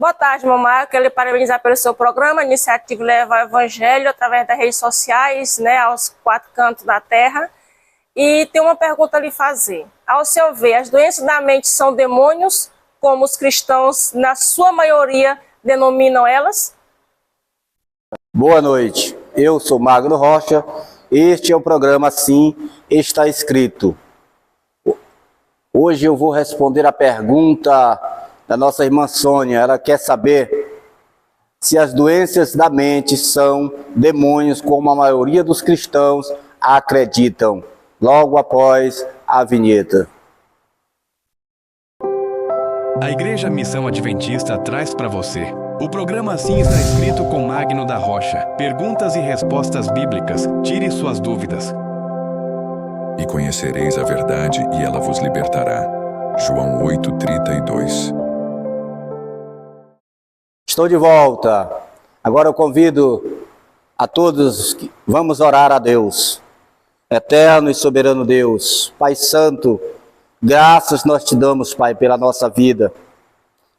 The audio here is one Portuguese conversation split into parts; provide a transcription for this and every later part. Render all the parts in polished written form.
Boa tarde, mamãe. Eu quero lhe parabenizar pelo seu programa, iniciativa Leva o Evangelho através das redes sociais, né, aos 4 cantos da terra. E tem uma pergunta a lhe fazer. Ao seu ver, as doenças da mente são demônios, como os cristãos, na sua maioria, denominam elas? Boa noite, eu sou Magno Rocha, este é o programa Assim Está Escrito. Hoje eu vou responder a pergunta da nossa irmã Sônia. Ela quer saber se as doenças da mente são demônios, como a maioria dos cristãos acreditam, logo após a vinheta. A Igreja Missão Adventista traz para você o programa Assim Está Escrito com Magno da Rocha. Perguntas e respostas bíblicas. Tire suas dúvidas. E conhecereis a verdade, e ela vos libertará. João 8:32. Estou de volta. Agora eu convido a todos que vamos orar a Deus. Eterno e soberano Deus, Pai Santo, graças nós te damos, Pai, pela nossa vida.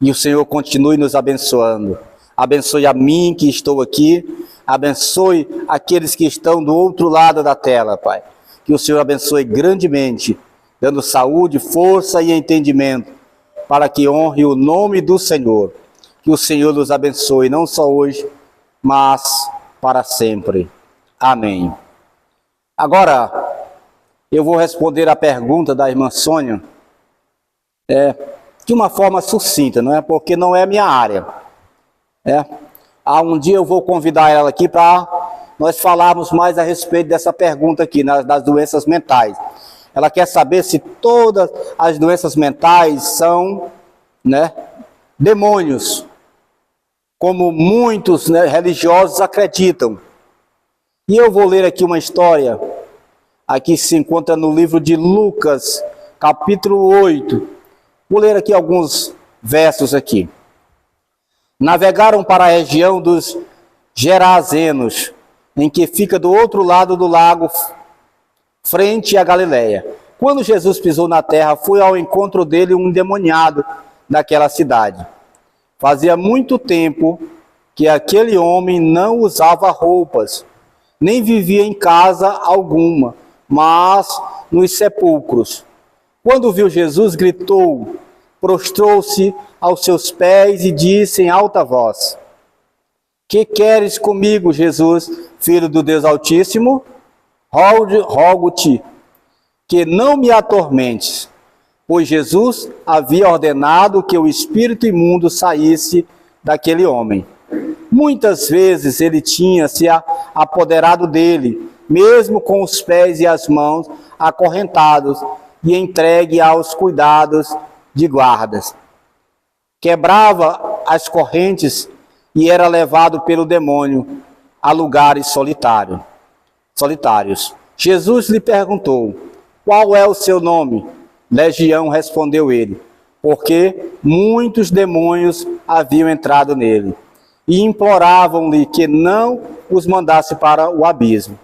E o Senhor continue nos abençoando. Abençoe a mim que estou aqui. Abençoe aqueles que estão do outro lado da tela, Pai. Que o Senhor abençoe grandemente, dando saúde, força e entendimento, para que honre o nome do Senhor. Que o Senhor nos abençoe, não só hoje, mas para sempre. Amém. Agora, eu vou responder a pergunta da irmã Sônia, de uma forma sucinta, não é? Porque não é minha área. Um dia eu vou convidar ela aqui para nós falarmos mais a respeito dessa pergunta aqui, das doenças mentais. Ela quer saber se todas as doenças mentais são, demônios, como muitos religiosos acreditam. E eu vou ler aqui uma história, aqui se encontra no livro de Lucas, capítulo 8. Vou ler aqui alguns versos aqui. Navegaram para a região dos Gerazenos, em que fica do outro lado do lago, frente à Galileia. Quando Jesus pisou na terra, foi ao encontro dele um endemoniado daquela cidade. Fazia muito tempo que aquele homem não usava roupas, nem vivia em casa alguma, mas nos sepulcros. Quando viu Jesus, gritou, prostrou-se aos seus pés e disse em alta voz: Que queres comigo, Jesus, Filho do Deus Altíssimo? Rogo-te que não me atormentes. Pois Jesus havia ordenado que o espírito imundo saísse daquele homem. Muitas vezes ele tinha se apoderado dele, mesmo com os pés e as mãos acorrentados e entregue aos cuidados de guardas. Quebrava as correntes e era levado pelo demônio a lugares solitários. Jesus lhe perguntou: Qual é o seu nome? Legião, respondeu ele, porque muitos demônios haviam entrado nele, e imploravam-lhe que não os mandasse para o abismo.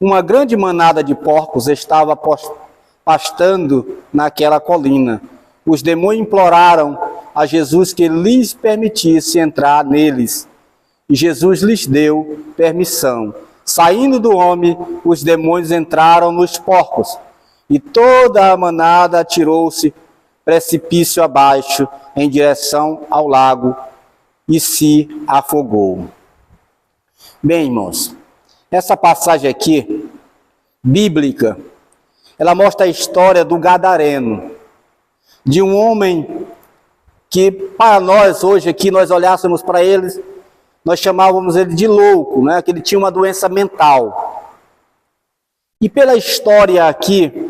Uma grande manada de porcos estava pastando naquela colina. Os demônios imploraram a Jesus que lhes permitisse entrar neles, e Jesus lhes deu permissão. Saindo do homem, os demônios entraram nos porcos, e toda a manada atirou-se precipício abaixo em direção ao lago e se afogou. Bem, irmãos, essa passagem aqui, bíblica, ela mostra a história do Gadareno, de um homem que, para nós hoje aqui, nós olhássemos para ele, nós chamávamos ele de louco, que ele tinha uma doença mental. E pela história aqui,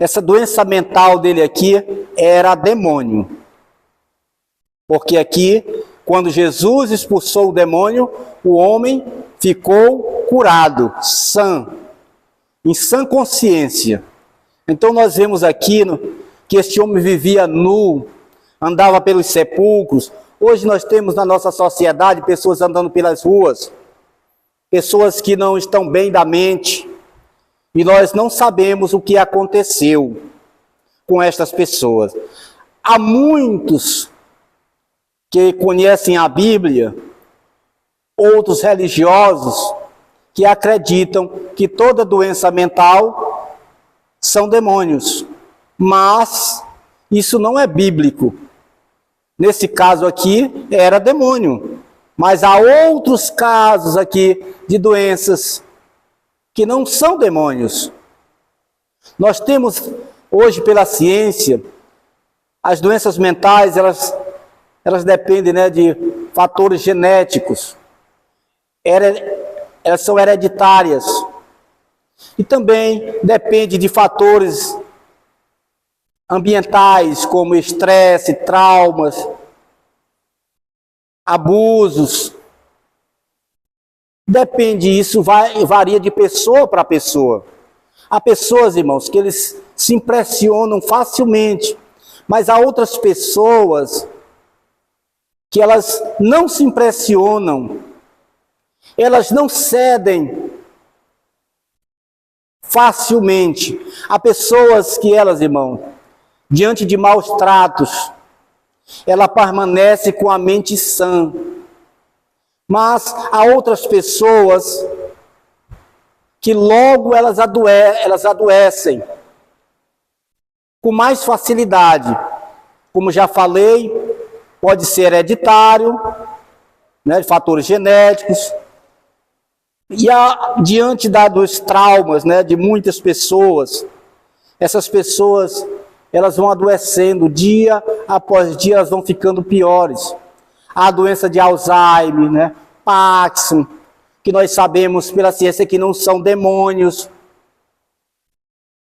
essa doença mental dele aqui era demônio. Porque aqui, quando Jesus expulsou o demônio, o homem ficou curado, em sã consciência. Então nós vemos aqui que este homem vivia nu, andava pelos sepulcros. Hoje nós temos na nossa sociedade pessoas andando pelas ruas, pessoas que não estão bem da mente, e nós não sabemos o que aconteceu com estas pessoas. Há muitos que conhecem a Bíblia, outros religiosos que acreditam que toda doença mental são demônios. Mas isso não é bíblico. Nesse caso aqui, era demônio. Mas há outros casos aqui de doenças que não são demônios. Nós temos hoje, pela ciência, as doenças mentais, elas dependem, né, de fatores genéticos. Elas são hereditárias. E também depende de fatores ambientais, como estresse, traumas, abusos. Depende, isso varia de pessoa para pessoa. Há pessoas, irmãos, que eles se impressionam facilmente, mas há outras pessoas que elas não se impressionam, elas não cedem facilmente. Há pessoas que elas, irmão, diante de maus tratos, ela permanece com a mente sã. Mas há outras pessoas que logo elas adoecem com mais facilidade. Como já falei, pode ser hereditário, né, fatores genéticos. E diante dos traumas, né, de muitas pessoas, essas pessoas elas vão adoecendo dia após dia, elas vão ficando piores. A doença de Alzheimer, né, Parkinson, que nós sabemos pela ciência que não são demônios.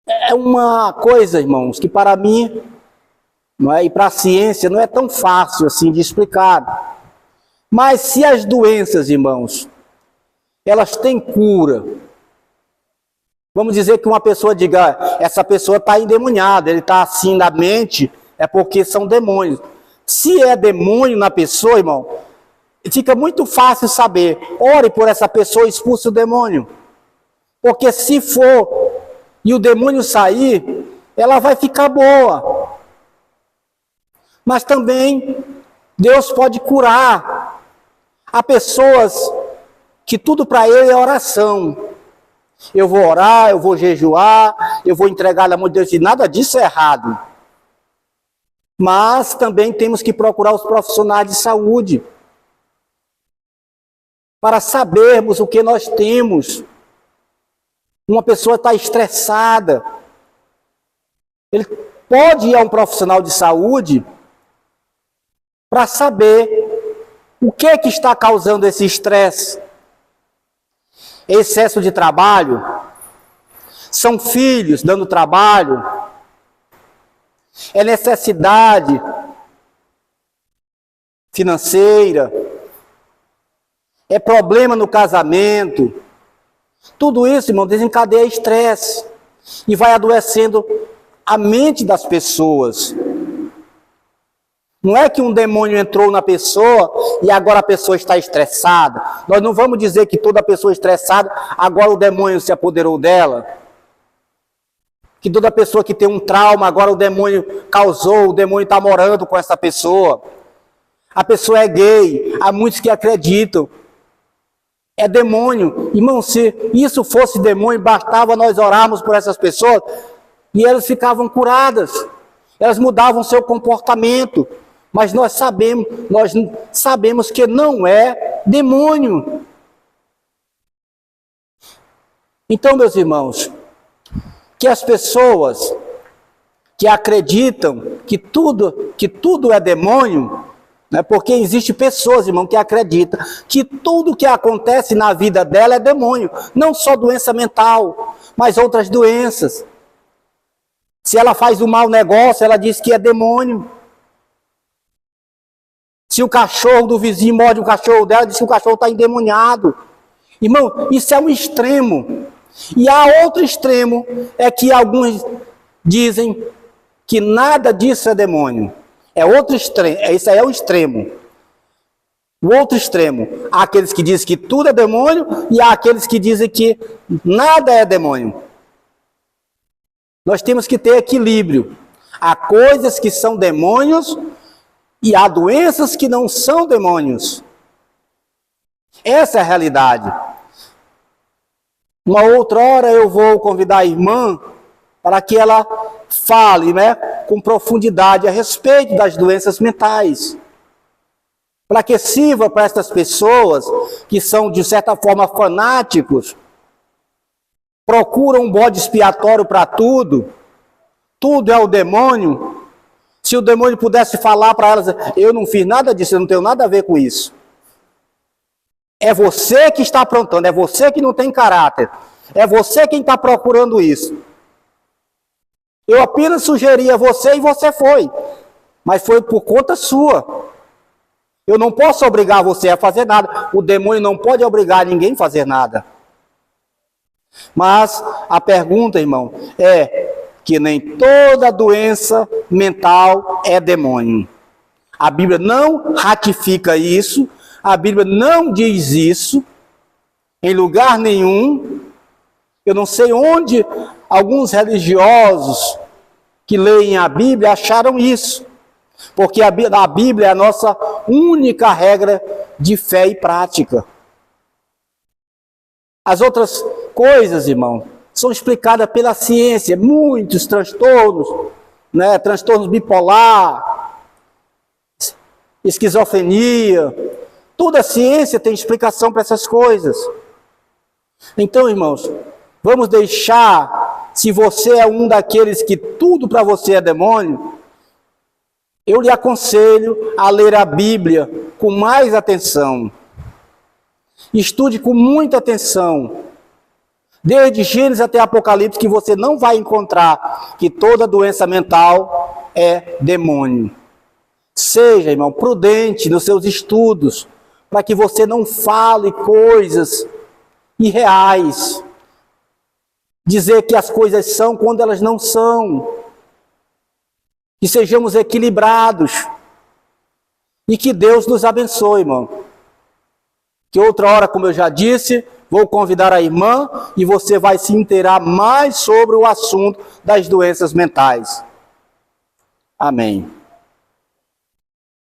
É uma coisa, irmãos, que para mim, não é, e para a ciência não é tão fácil assim de explicar. Mas se as doenças, irmãos, elas têm cura, vamos dizer que uma pessoa diga, essa pessoa está endemoniada, ele está assim na mente, é porque são demônios. Se é demônio na pessoa, irmão, fica muito fácil saber. Ore por essa pessoa e expulse o demônio. Porque se for e o demônio sair, ela vai ficar boa. Mas também Deus pode curar. Há pessoas que tudo para ele é oração. Eu vou orar, eu vou jejuar, eu vou entregar na mão de Deus. E nada disso é errado. Mas também temos que procurar os profissionais de saúde para sabermos o que nós temos. Uma pessoa está estressada. Ele pode ir a um profissional de saúde para saber o que é que está causando esse estresse. Excesso de trabalho? São filhos dando trabalho? É necessidade financeira? É problema no casamento? Tudo isso, irmão, desencadeia estresse e vai adoecendo a mente das pessoas. Não é que um demônio entrou na pessoa e agora a pessoa está estressada. Nós não vamos dizer que toda pessoa estressada, agora o demônio se apoderou dela. Que toda pessoa que tem um trauma, agora o demônio causou, o demônio está morando com essa pessoa. A pessoa é gay, há muitos que acreditam. É demônio. Irmão, se isso fosse demônio, bastava nós orarmos por essas pessoas e elas ficavam curadas. Elas mudavam seu comportamento. Mas nós sabemos que não é demônio. Então, meus irmãos, que as pessoas que acreditam que tudo é demônio, né, porque existem pessoas, irmão, que acreditam que tudo que acontece na vida dela é demônio. Não só doença mental, mas outras doenças. Se ela faz um mau negócio, ela diz que é demônio. Se o cachorro do vizinho morde o cachorro dela, diz que o cachorro está endemoniado. Irmão, isso é um extremo. E há outro extremo, é que alguns dizem que nada disso é demônio. É outro extremo, isso aí é o extremo. O outro extremo, há aqueles que dizem que tudo é demônio e há aqueles que dizem que nada é demônio. Nós temos que ter equilíbrio. Há coisas que são demônios E há doenças que não são demônios. Essa é a realidade. Uma outra hora eu vou convidar a irmã para que ela fale, né, com profundidade a respeito das doenças mentais. Para que sirva para essas pessoas que são, de certa forma, fanáticos, procuram um bode expiatório para tudo, tudo é o demônio. Se o demônio pudesse falar para elas, eu não fiz nada disso, eu não tenho nada a ver com isso. É você que está aprontando, é você que não tem caráter, é você quem está procurando isso. Eu apenas sugeri a você e você foi, mas foi por conta sua. Eu não posso obrigar você a fazer nada, o demônio não pode obrigar ninguém a fazer nada. Mas a pergunta, irmão, é que nem toda doença mental é demônio. A Bíblia não ratifica isso, a Bíblia não diz isso, em lugar nenhum. Eu não sei onde alguns religiosos que leem a Bíblia acharam isso, porque a Bíblia é a nossa única regra de fé e prática. As outras coisas, irmão, são explicadas pela ciência, muitos transtornos, né? Transtornos bipolar, esquizofrenia, toda a ciência tem explicação para essas coisas. Então, irmãos, vamos deixar, se você é um daqueles que tudo para você é demônio, eu lhe aconselho a ler a Bíblia com mais atenção. Estude com muita atenção. Desde Gênesis até Apocalipse, que você não vai encontrar que toda doença mental é demônio. Seja, irmão, prudente nos seus estudos, para que você não fale coisas irreais. Dizer que as coisas são quando elas não são. Que sejamos equilibrados. E que Deus nos abençoe, irmão. Que outra hora, como eu já disse, vou convidar a irmã e você vai se inteirar mais sobre o assunto das doenças mentais. Amém.